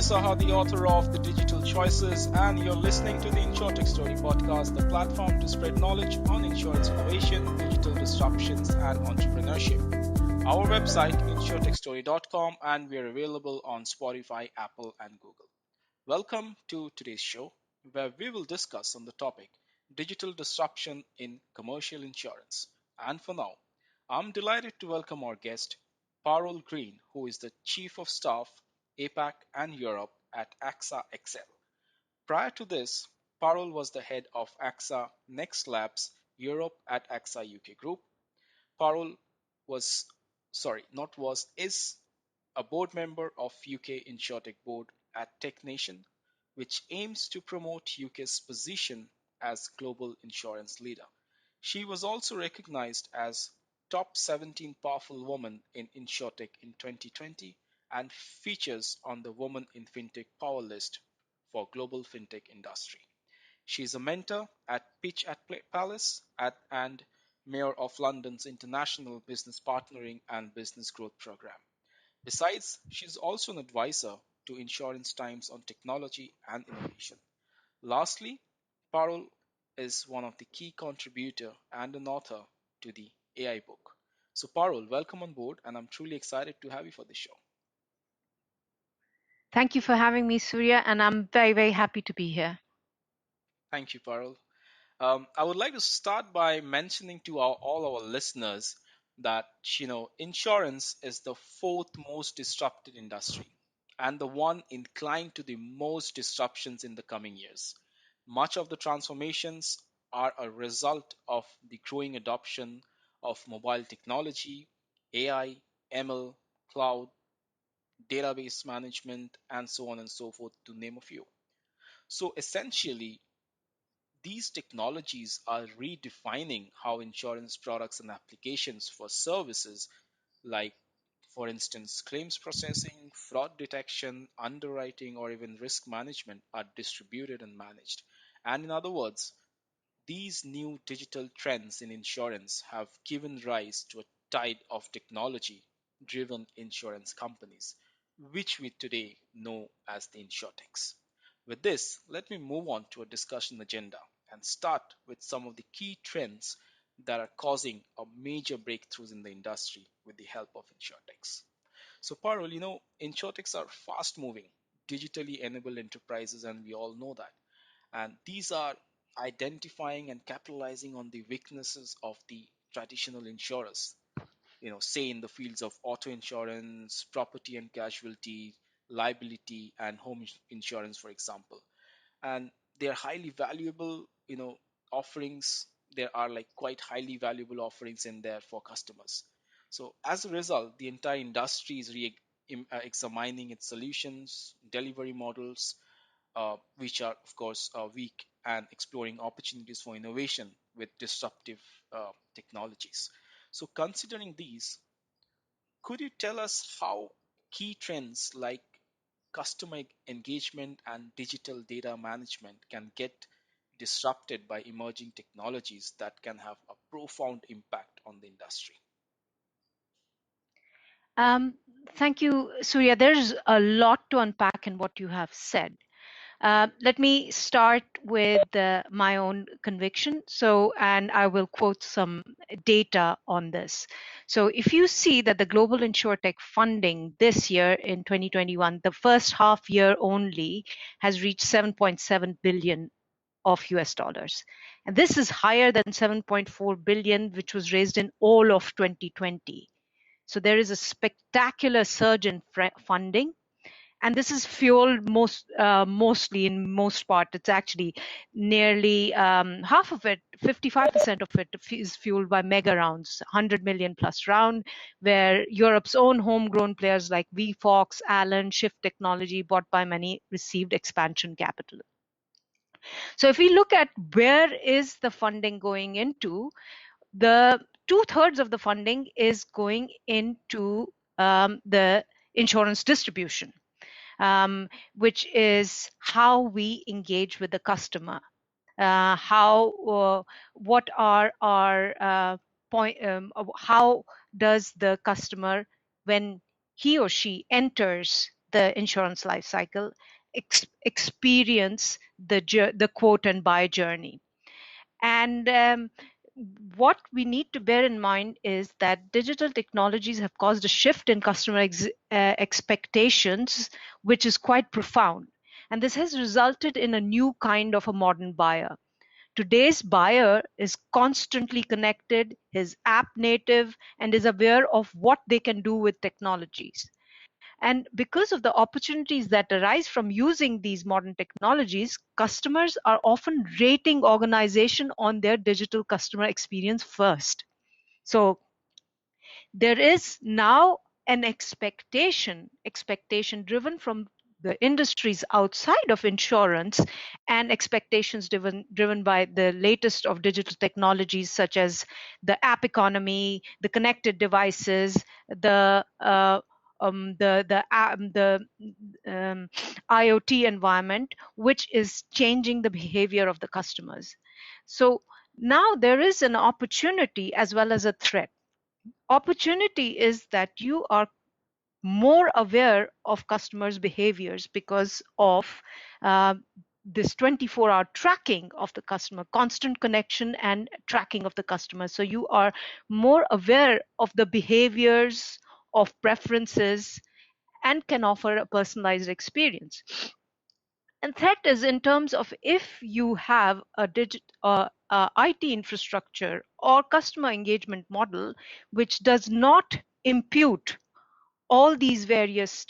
Saha, the author of The Digital Choices, and you're listening to the Insurtech Story podcast, the platform to spread knowledge on insurance innovation, digital disruptions, and entrepreneurship. Our website, insurtechstory.com, and we are available on Spotify, Apple, and Google. Welcome to today's show, where we will discuss on the topic digital disruption in commercial insurance. And for now, I'm delighted to welcome our guest, Parul Green, who is the Chief of Staff, APAC and Europe at AXA XL. Prior to this, Parul was the head of AXA Next Labs Europe at AXA UK Group. Parul was, sorry, not was, is a board member of UK Insurtech board at Tech Nation, which aims to promote UK's position as global insurance leader. She was also recognized as top 17 powerful women in Insurtech in 2020 and features on the Women in Fintech Power List for global fintech industry. She is a mentor at Pitch at Palace and Mayor of London's International Business Partnering and Business Growth Program. Besides, she is also an advisor to Insurance Times on technology and innovation. Lastly, Parul is one of the key contributor and an author to the AI book. So Parul, welcome on board, and I'm truly excited to have you for this show. Thank you for having me, Surya, and I'm very, very happy to be here. Thank you, Parul. I would like to start by mentioning to all our listeners that insurance is the fourth most disrupted industry and the one inclined to the most disruptions in the coming years. Much of the transformations are a result of the growing adoption of mobile technology, AI, ML, cloud, database management, and so on and so forth, to name a few. So essentially, these technologies are redefining how insurance products and applications for services like, for instance, claims processing, fraud detection, underwriting, or even risk management are distributed and managed. And in other words, these new digital trends in insurance have given rise to a tide of technology driven insurance companies, which we today know as the Insurtechs. With this, let me move on to a discussion agenda and start with some of the key trends that are causing a major breakthroughs in the industry with the help of Insurtechs. So, Parul, Insurtechs are fast moving, digitally enabled enterprises, and we all know that. And these are identifying and capitalizing on the weaknesses of the traditional insurers, say in the fields of auto insurance, property and casualty, liability, and home insurance, for example. And they're highly valuable, offerings. There are like quite highly valuable offerings in there for customers. So as a result, the entire industry is examining its solutions, delivery models, which are, of course, weak, and exploring opportunities for innovation with disruptive technologies. So, considering these, could you tell us how key trends like customer engagement and digital data management can get disrupted by emerging technologies that can have a profound impact on the industry? Um, Thank you, Surya. There's a lot to unpack in what you have said. Let me start with my own conviction. And I will quote some data on this. So, if you see that the global insurtech funding this year in 2021, the first half year only, has reached 7.7 billion of US dollars. And this is higher than 7.4 billion, which was raised in all of 2020. So there is a spectacular surge in funding, and this is fueled mostly in most part. It's actually nearly half of it, 55% of it is fueled by mega rounds, 100 million plus round, where Europe's own homegrown players like VFox, Alan, Shift Technology, bought by many, received expansion capital. So if we look at where is the funding going into, the 2/3 of the funding is going into the insurance distribution, which is how we engage with the customer. What are our how does the customer, when he or she enters the insurance life cycle, experience the quote and buy journey. And what we need to bear in mind is that digital technologies have caused a shift in customer expectations, which is quite profound. And this has resulted in a new kind of a modern buyer. Today's buyer is constantly connected, is app native, and is aware of what they can do with technologies. And because of the opportunities that arise from using these modern technologies, customers are often rating organization on their digital customer experience first. So there is now an expectation driven from the industries outside of insurance, and expectations driven by the latest of digital technologies such as the app economy, the connected devices, the IoT environment, which is changing the behavior of the customers. So now there is an opportunity as well as a threat. Opportunity is that you are more aware of customers' behaviors because of uh, this 24-hour tracking of the customer, constant connection and tracking of the customer. So you are more aware of the behaviors, of preferences, and can offer a personalized experience. And threat is in terms of if you have a IT infrastructure or customer engagement model which does not impute all these various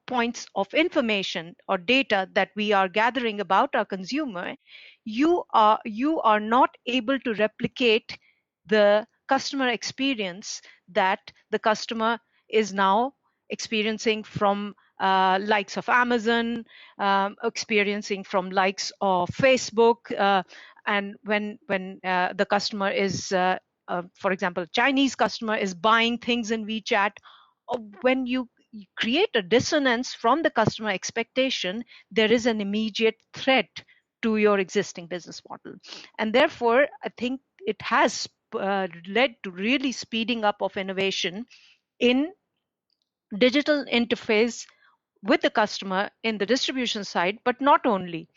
points of information or data that we are gathering about our consumer, you are not able to replicate the customer experience that the customer is now experiencing from likes of Amazon, experiencing from likes of Facebook, and when the customer is for example, Chinese customer is buying things in WeChat. When you create a dissonance from the customer expectation, there is an immediate threat to your existing business model. And therefore, I think it has led to really speeding up of innovation in digital interface with the customer in the distribution side, but not only.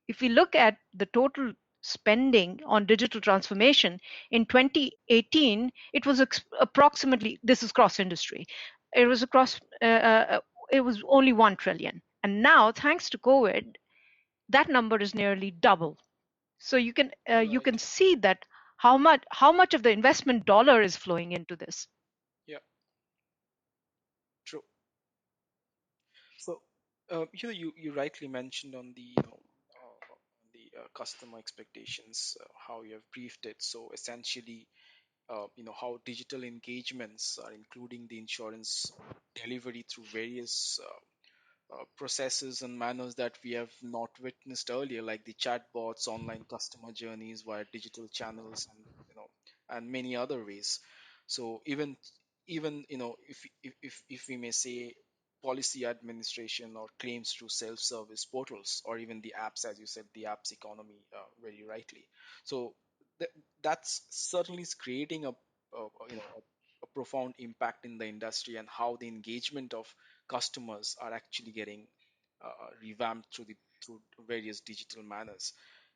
If we look at the total spending on digital transformation in 2018, it was approximately, this is cross industry, it was across it was only 1 trillion, and now thanks to COVID that number is nearly double. So you can Right. see that how much of the investment dollar is flowing into this. Yeah. True. So, you rightly mentioned on the customer expectations, how you have briefed it. So essentially, how digital engagements are including the insurance delivery through various processes and manners that we have not witnessed earlier, like the chatbots, online customer journeys via digital channels, and and many other ways. So even if we may say policy administration or claims through self-service portals, or even the apps, as you said, the apps economy, very rightly. So th- that's certainly is creating a profound impact in the industry, and how the engagement of customers are actually getting revamped through various digital manners,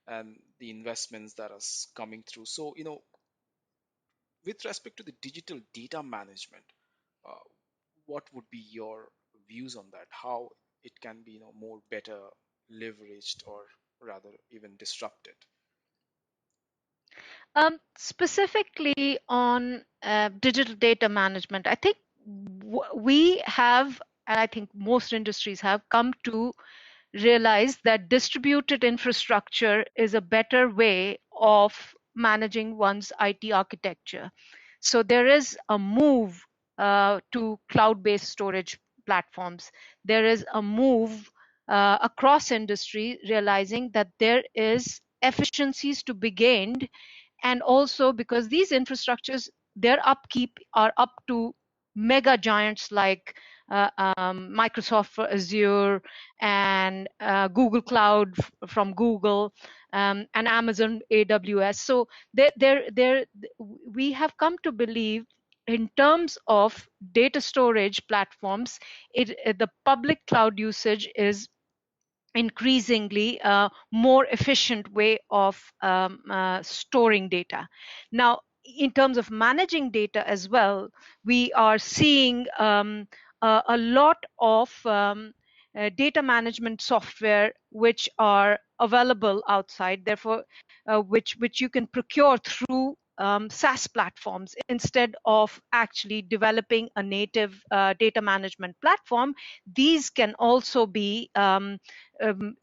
and the investments that are coming through. So with respect to the digital data management, uh, what would be your views on that? How it can be more better leveraged, or rather even disrupted? Specifically on digital data management, I think we have, and I think most industries have come to realize that distributed infrastructure is a better way of managing one's IT architecture. So there is a move to cloud based storage platforms. There is a move across industry realizing that there is efficiencies to be gained, and also because these infrastructures, their upkeep are up to mega giants like Microsoft for Azure, and Google Cloud from Google, and Amazon AWS. So we have come to believe in terms of data storage platforms, the public cloud usage is increasingly a more efficient way of storing data. Now, in terms of managing data as well, we are seeing a lot of data management software which are available outside, therefore, which you can procure through SaaS platforms instead of actually developing a native data management platform. These can also be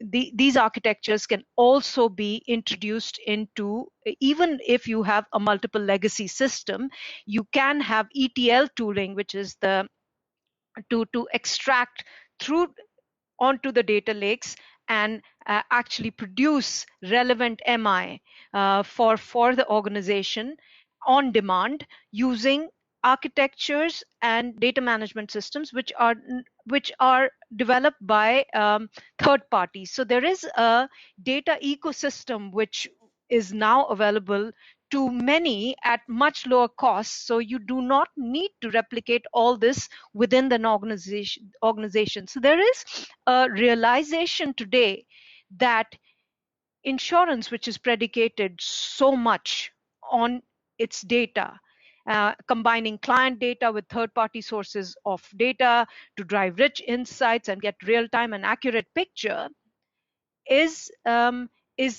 these architectures can also be introduced into, even if you have a multiple legacy system, you can have ETL tooling, which is the to extract through onto the data lakes and actually produce relevant MI for the organization on demand using architectures and data management systems which are developed by third parties. So there is a data ecosystem which is now available to many at much lower costs. So you do not need to replicate all this within the organization. So there is a realization today that insurance, which is predicated so much on its data, combining client data with third party sources of data to drive rich insights and get real time and accurate picture, is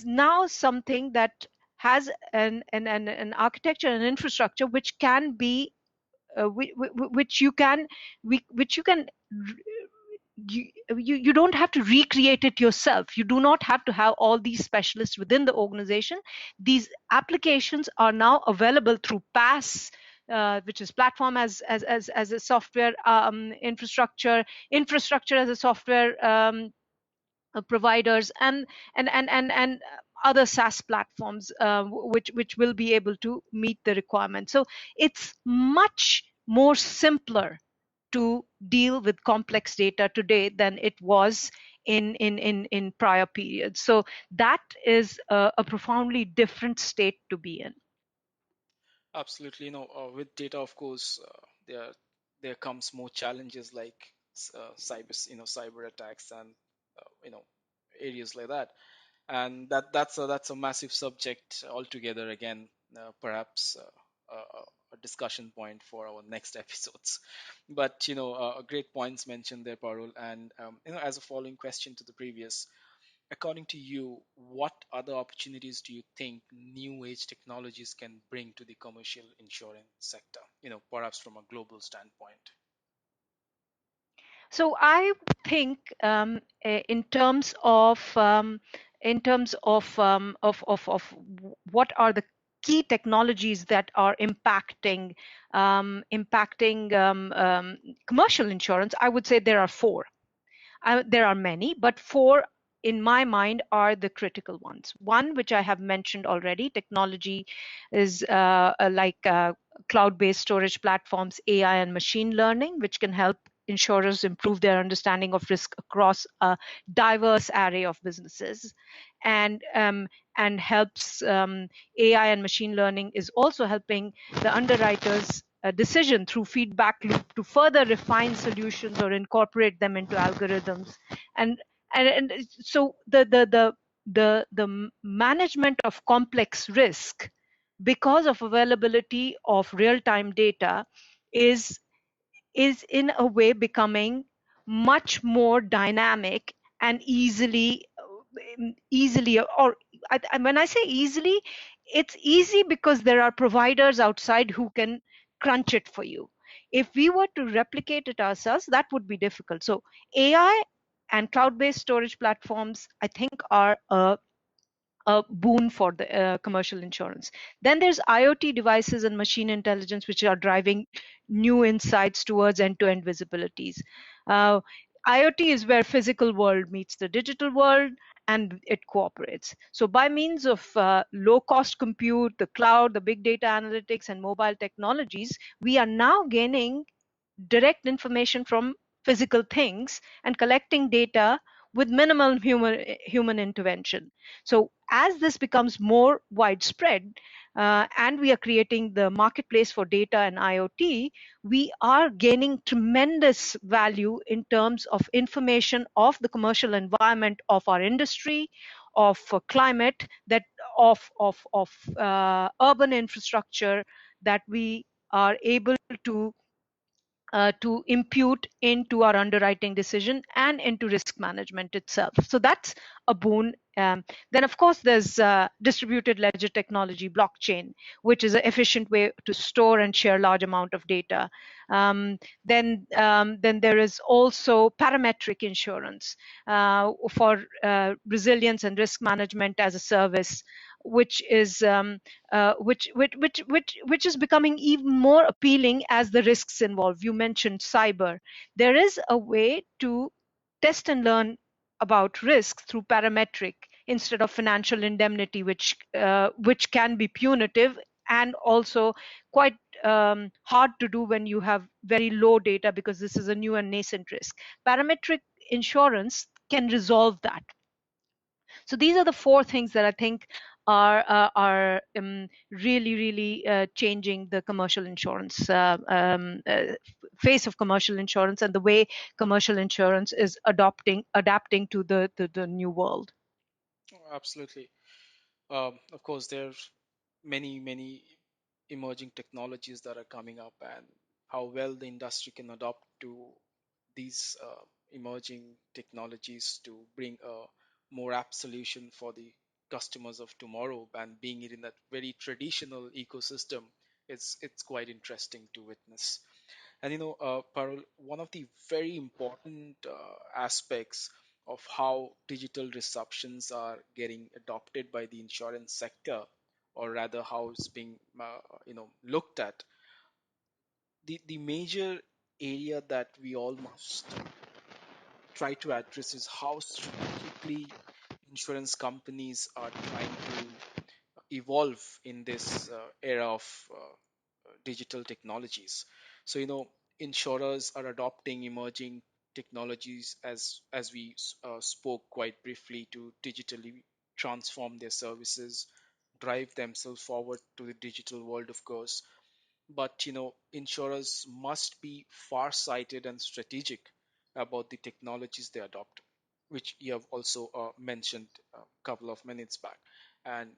now something that has an architecture and infrastructure which can be which you can which you can you don't have to recreate it yourself. You do not have to have all these specialists within the organization. These applications are now available through PaaS, which is platform as a software, infrastructure as a software providers, and other SaaS platforms, which will be able to meet the requirement. So it's much more simpler to deal with complex data today than it was in prior periods. So that is a profoundly different state to be in. Absolutely. With data, of course, there comes more challenges like cyber attacks and areas like that. And that's a massive subject altogether. Again, perhaps a discussion point for our next episodes. But great points mentioned there, Parul. And as a following question to the previous, according to you, what other opportunities do you think new age technologies can bring to the commercial insurance sector? Perhaps from a global standpoint. So I think in terms of what are the key technologies that are impacting commercial insurance, I would say there are four. There are many, but four in my mind are the critical ones. One, which I have mentioned already, technology is like cloud-based storage platforms, AI and machine learning, which can help insurers improve their understanding of risk across a diverse array of businesses, and helps AI and machine learning is also helping the underwriters decision through feedback loop to further refine solutions or incorporate them into algorithms. And so the management of complex risk, because of availability of real-time data, is in a way becoming much more dynamic and easily, or when I say easily, it's easy because there are providers outside who can crunch it for you. If we were to replicate it ourselves, that would be difficult. So AI and cloud-based storage platforms, I think, are a boon for the commercial insurance. Then there's IoT devices and machine intelligence, which are driving new insights towards end-to-end visibilities. Uh, IoT is where physical world meets the digital world, and it cooperates. So by means of low-cost compute, the cloud, the big data analytics, and mobile technologies, we are now gaining direct information from physical things and collecting data with minimal human intervention. So as this becomes more widespread, and we are creating the marketplace for data and IoT, we are gaining tremendous value in terms of information of the commercial environment of our industry, of climate, that of urban infrastructure, that we are able to impute into our underwriting decision and into risk management itself. So that's a boon. Then, of course, there's distributed ledger technology, blockchain, which is an efficient way to store and share large amount of data. Then there is also parametric insurance for resilience and risk management as a service, which is which is becoming even more appealing as the risks involved. You mentioned cyber. There is a way to test and learn about risks through parametric instead of financial indemnity, which can be punitive and also quite hard to do when you have very low data, because this is a new and nascent risk. Parametric insurance can resolve that. So these are the four things that I think are really changing the commercial insurance face of commercial insurance, and the way commercial insurance is adapting to the new world. Absolutely. Of course, there's many emerging technologies that are coming up, and how well the industry can adopt to these emerging technologies to bring a more apt solution for the customers of tomorrow, and being it in that very traditional ecosystem, it's quite interesting to witness. And Parul, one of the very important aspects of how digital disruptions are getting adopted by the insurance sector, or rather how it's being looked at, the major area that we all must try to address is how strategically insurance companies are trying to evolve in this era of digital technologies. So, insurers are adopting emerging technologies, as we spoke quite briefly, to digitally transform their services, drive themselves forward to the digital world, of course. But insurers must be far-sighted and strategic about the technologies they adopt, which you have also mentioned a couple of minutes back. And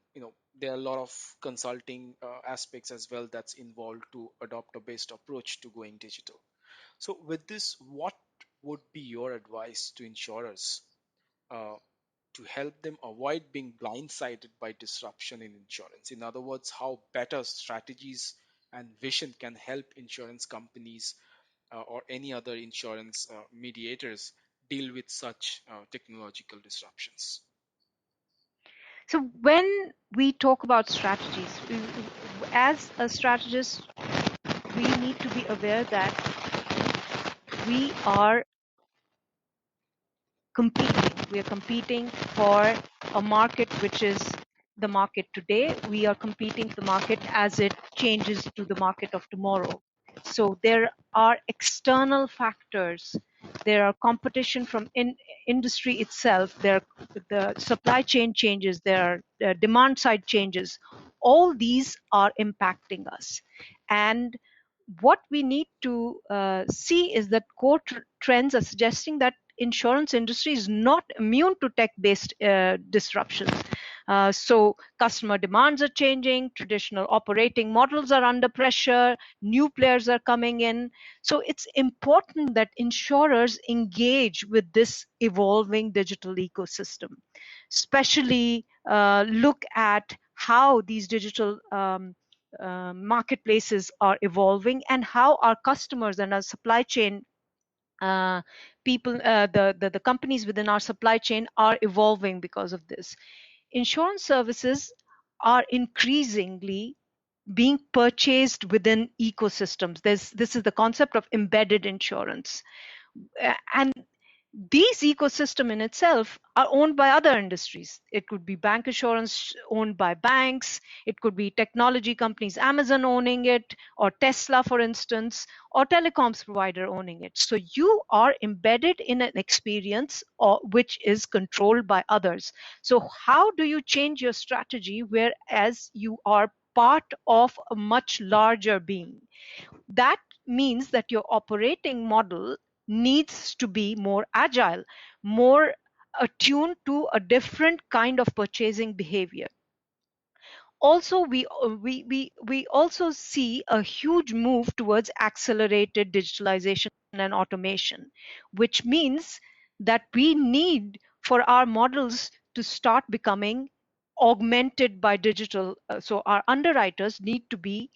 there are a lot of consulting aspects as well that's involved to adopt a best approach to going digital. So with this, what would be your advice to insurers uh, to help them avoid being blindsided by disruption in insurance? In other words, how better strategies and vision can help insurance companies or any other insurance mediators deal with such technological disruptions. So when we talk about strategies, as a strategist, we need to be aware that we are competing. We are competing for a market which is the market today. We are competing for the market as it changes to the market of tomorrow. So there are external factors. There are competition from industry itself. There are the supply chain changes. There are demand side changes. All these are impacting us, and what we need to see is that core trends are suggesting that insurance industry is not immune to tech-based disruptions. So customer demands are changing, traditional operating models are under pressure, new players are coming in. So it's important that insurers engage with this evolving digital ecosystem, especially look at how these digital marketplaces are evolving, and how our customers and our supply chain uh, people, the companies within our supply chain are evolving because of this. Insurance services are increasingly being purchased within ecosystems. This is the concept of embedded insurance. And these ecosystem in itself are owned by other industries. It could be bank assurance owned by banks, it could be technology companies, Amazon owning it, or Tesla, for instance, or telecoms provider owning it. So you are embedded in an experience which is controlled by others. So how do you change your strategy, whereas you are part of a much larger being. That means that your operating model needs to be more agile, more attuned to a different kind of purchasing behavior. Also, we also see a huge move towards accelerated digitalization and automation, which means that we need for our models to start becoming augmented by digital. So our underwriters need to be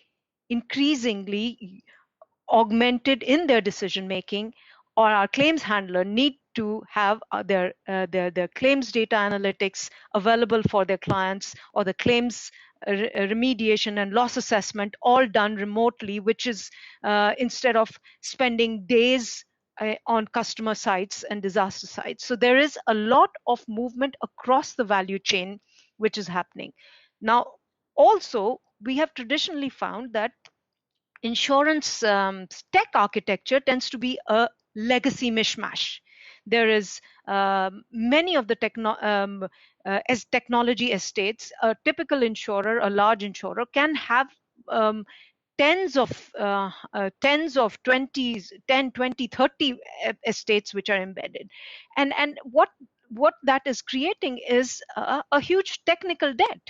increasingly augmented in their decision making, or our claims handler need to have their claims data analytics available for their clients, or the claims remediation and loss assessment all done remotely, which is instead of spending days on customer sites and disaster sites. So there is a lot of movement across the value chain which is happening now. Also, we have traditionally found that insurance tech architecture tends to be a legacy mishmash. There is many of the as technology estates. A typical insurer, a large insurer, can have um, tens of 20s 10, 20, 30 estates which are embedded, and what that is creating is a huge technical debt.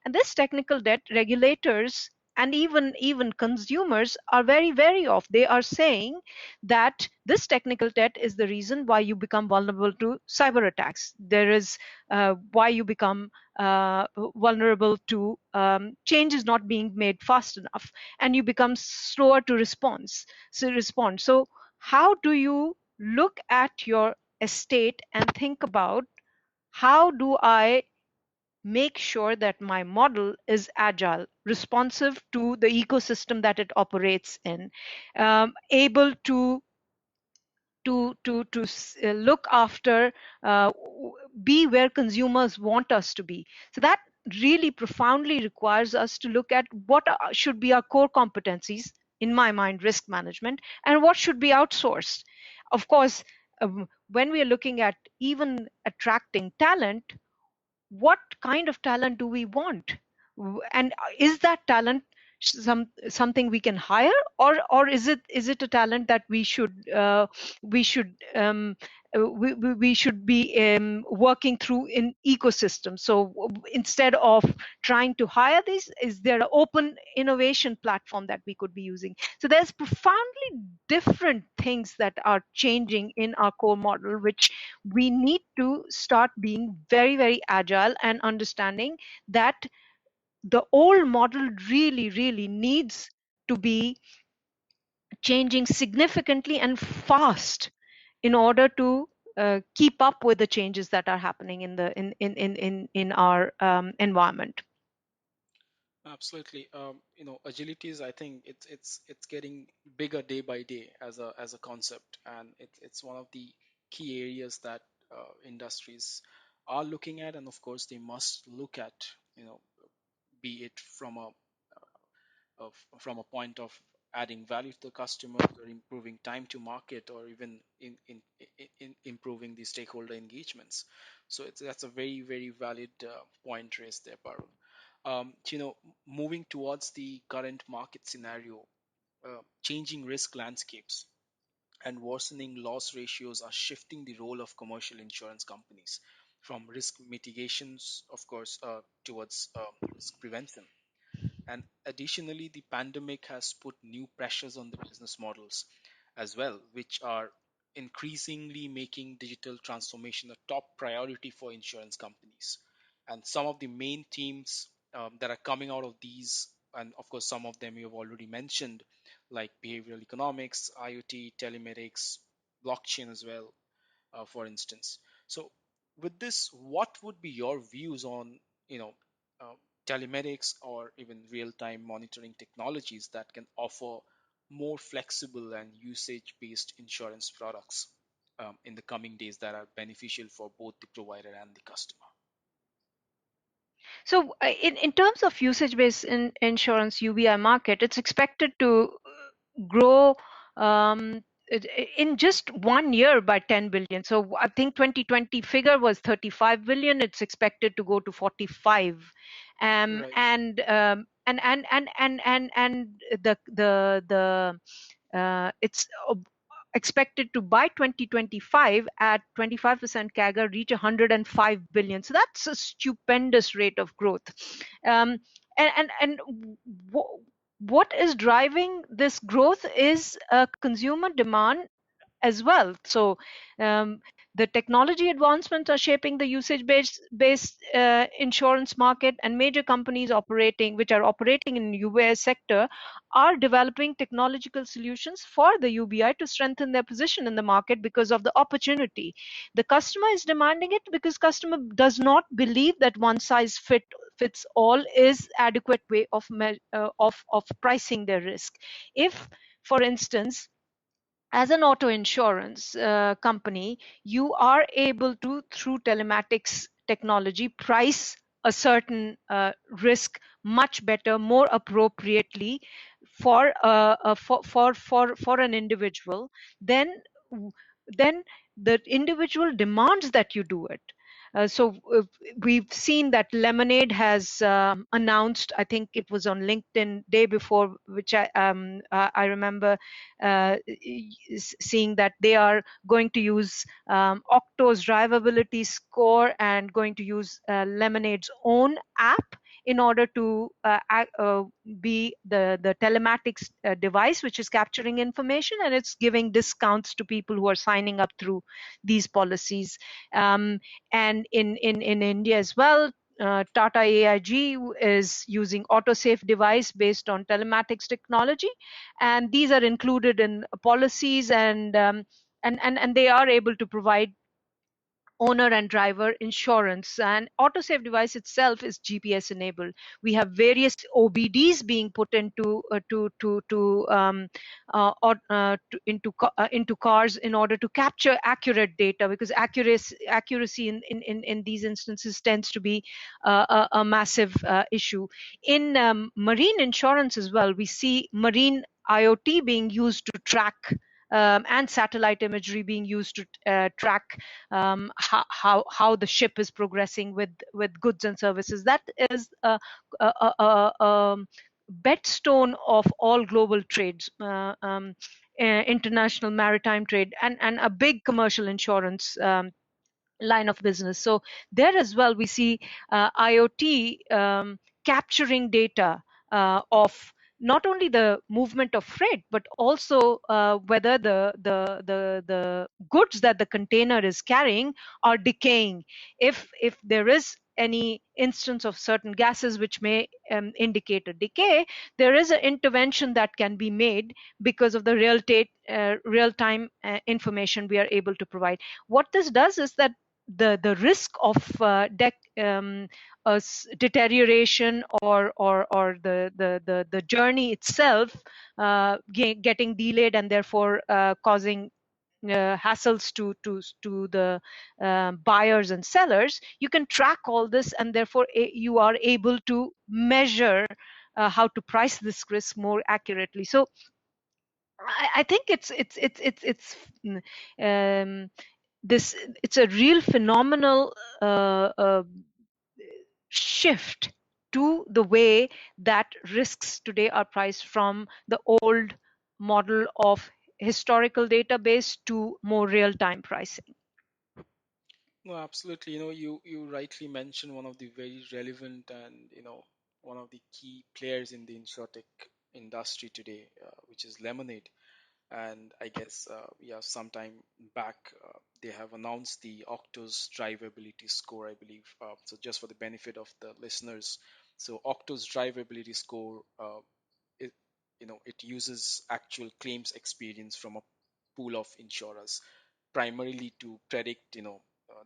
And this technical debt, regulators and even consumers are very wary of. They are saying that this technical debt is the reason why you become vulnerable to cyber attacks. There is why you become vulnerable to changes not being made fast enough, and you become slower to respond. So how do you look at your estate and think about, how do I make sure that my model is agile, responsive to the ecosystem that it operates in, able to look after, uh, be where consumers want us to be. So that really profoundly requires us to look at what should be our core competencies, in my mind risk management, and what should be outsourced. Of course, when we are looking at even attracting talent, what kind of talent do we want? And is that talent something we can hire, or is it a talent that we should be working through in ecosystems? So instead of trying to hire these, is there an open innovation platform that we could be using? So there's profoundly different things that are changing in our core model, which we need to start being very, very agile and understanding that the old model really, really needs to be changing significantly and fast in order to keep up with the changes that are happening in our environment. Absolutely. Agility is, I think it's getting bigger day by day as a concept, and it's one of the key areas that industries are looking at, and of course they must look at. Be it from a point of adding value to the customers, or improving time to market, or even in improving the stakeholder engagements. So that's a very, very valid point raised there, Parul. Moving towards the current market scenario, changing risk landscapes and worsening loss ratios are shifting the role of commercial insurance companies from risk mitigations, of course, towards risk prevention. And additionally, the pandemic has put new pressures on the business models as well, which are increasingly making digital transformation a top priority for insurance companies. And some of the main themes that are coming out of these, and of course, some of them you have already mentioned, like behavioral economics, IoT, telematics, blockchain as well, for instance. So, with this, what would be your views on, you know, uh, telematics or even real-time monitoring technologies that can offer more flexible and usage-based insurance products in the coming days that are beneficial for both the provider and the customer? So, in terms of usage-based insurance UBI market, it's expected to grow in just 1 year by 10 billion. So, I think 2020 figure was 35 billion. It's expected to go to 45, Right. and and it's expected to by 2025 at 25% CAGR reach 105 billion. So that's a stupendous rate of growth. Um, and what is driving this growth is consumer demand as well. So um, the technology advancements are shaping the usage based insurance market, and major companies operating which are operating in US sector are developing technological solutions for the UBI to strengthen their position in the market because of the opportunity. The customer is demanding it because customer does not believe that one size fits all is adequate way of pricing their risk. If, for instance, as an auto insurance company, you are able to, through telematics technology, price a certain risk much better, more appropriately for an individual. Then, then the individual demands that you do it. So we've seen that Lemonade has announced. I think it was on LinkedIn day before, which I remember seeing that they are going to use Octo's drivability score and going to use Lemonade's own app in order to be the telematics device which is capturing information, and it's giving discounts to people who are signing up through these policies. And in India as well, Tata AIG is using autosafe device based on telematics technology, and these are included in policies, and they are able to provide owner and driver insurance. And autosave device itself is GPS enabled. We have various OBDs being put into cars in order to capture accurate data, because accuracy in these instances tends to be a massive issue. In marine insurance as well, we see marine IoT being used to track and satellite imagery being used to track how the ship is progressing with goods and services. That is a bedstone of all global trades, international maritime trade, and a big commercial insurance line of business. So there as well, we see IoT capturing data of not only the movement of freight, but also whether the goods that the container is carrying are decaying. If there is any instance of certain gases which may indicate a decay, there is an intervention that can be made because of the real-time information we are able to provide. What this does is that the risk of deterioration or the journey itself getting delayed, and therefore causing hassles to the buyers and sellers, you can track all this, and therefore you are able to measure how to price this risk more accurately. So I think it's this it's a real phenomenal shift to the way that risks today are priced, from the old model of historical database to more real-time pricing. No, absolutely. You rightly mentioned one of the very relevant and one of the key players in the insurtech industry today, which is Lemonade. And I guess yeah, sometime back they have announced the Octo's drivability score, I believe. So just for the benefit of the listeners, so Octo's drivability score, it it uses actual claims experience from a pool of insurers, primarily to predict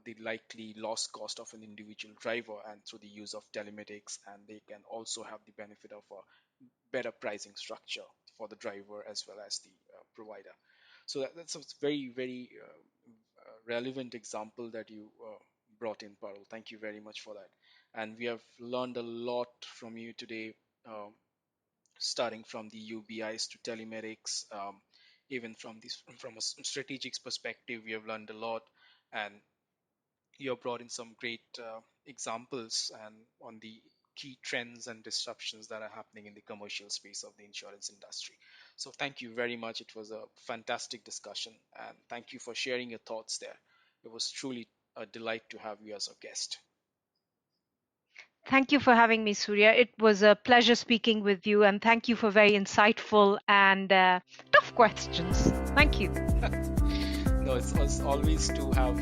the likely loss cost of an individual driver, and through the use of telematics, and they can also have the benefit of a better pricing structure for the driver as well as the provider. So that's a very relevant example that you brought in, Parul. Thank you very much for that. And we have learned a lot from you today, starting from the UBIs to telematics. Even from a strategic perspective, we have learned a lot, and you have brought in some great examples and on the key trends and disruptions that are happening in the commercial space of the insurance industry. So thank you very much. It was a fantastic discussion, and thank you for sharing your thoughts there. It was truly a delight to have you as a guest. Thank you for having me, Surya. It was a pleasure speaking with you, and thank you for very insightful and tough questions. Thank you. No, it's always to have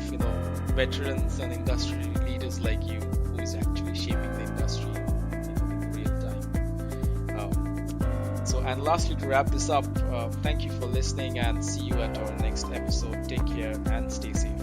veterans and industry leaders like you who is actually shaping the industry in real time. So, and lastly, to wrap this up, thank you for listening and see you at our next episode. Take care and stay safe.